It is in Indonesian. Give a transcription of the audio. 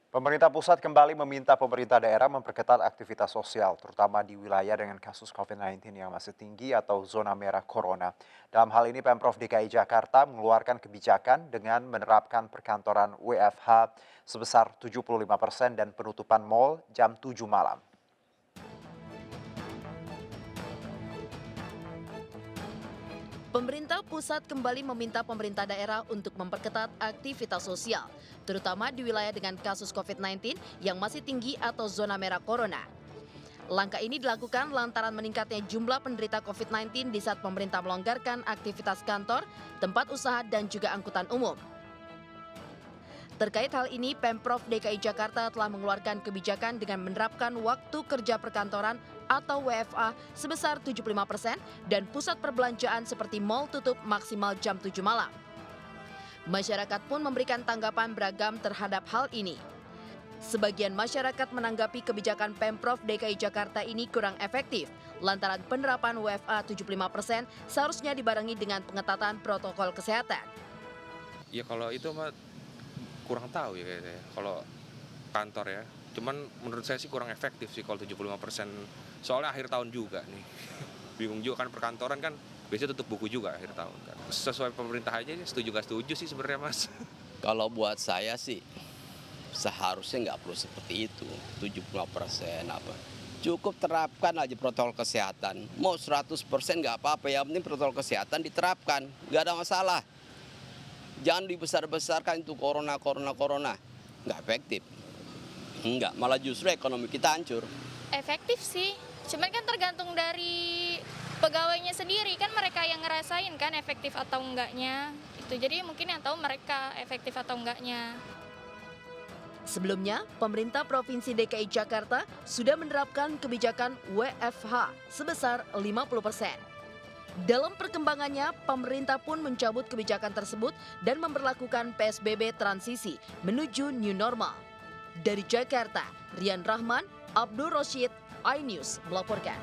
Pemerintah pusat kembali meminta pemerintah daerah memperketat aktivitas sosial, terutama di wilayah dengan kasus COVID-19 yang masih tinggi atau zona merah corona. Dalam hal ini, Pemprov DKI Jakarta mengeluarkan kebijakan dengan menerapkan perkantoran WFH sebesar 75% dan penutupan mal jam 7 malam. Pemerintah pusat kembali meminta pemerintah daerah untuk memperketat aktivitas sosial, terutama di wilayah dengan kasus COVID-19 yang masih tinggi atau zona merah corona. Langkah ini dilakukan lantaran meningkatnya jumlah penderita COVID-19 di saat pemerintah melonggarkan aktivitas kantor, tempat usaha, dan juga angkutan umum. Terkait hal ini, Pemprov DKI Jakarta telah mengeluarkan kebijakan dengan menerapkan waktu kerja perkantoran atau WFA sebesar 75% dan pusat perbelanjaan seperti mal tutup maksimal jam 7 malam. Masyarakat pun memberikan tanggapan beragam terhadap hal ini. Sebagian masyarakat menanggapi kebijakan Pemprov DKI Jakarta ini kurang efektif, lantaran penerapan WFA 75% seharusnya dibarengi dengan pengetatan protokol kesehatan. Ya kalau itu mah kurang tahu ya kayaknya kalau kantor ya. Cuman menurut saya sih kurang efektif sih kalau 75%. Soalnya akhir tahun juga nih. Bingung juga kan perkantoran kan biasanya tutup buku juga akhir tahun kan. Sesuai pemerintah aja setuju gak setuju sih sebenarnya Mas. Kalau buat saya sih seharusnya nggak perlu seperti itu, 75% apa. Cukup terapkan aja protokol kesehatan. Mau 100% nggak apa-apa, yang penting protokol kesehatan diterapkan, nggak ada masalah. Jangan dibesar-besarkan itu corona. Nggak efektif. Enggak, malah justru ekonomi kita hancur. Efektif sih, cuman kan tergantung dari pegawainya sendiri, kan mereka yang ngerasain kan efektif atau enggaknya. Itu jadi mungkin yang tahu mereka efektif atau enggaknya. Sebelumnya, pemerintah Provinsi DKI Jakarta sudah menerapkan kebijakan WFH sebesar 50%. Dalam perkembangannya, pemerintah pun mencabut kebijakan tersebut dan memberlakukan PSBB transisi menuju new normal. Dari Jakarta, Rian Rahman, Abdul Rosyid, iNews melaporkan.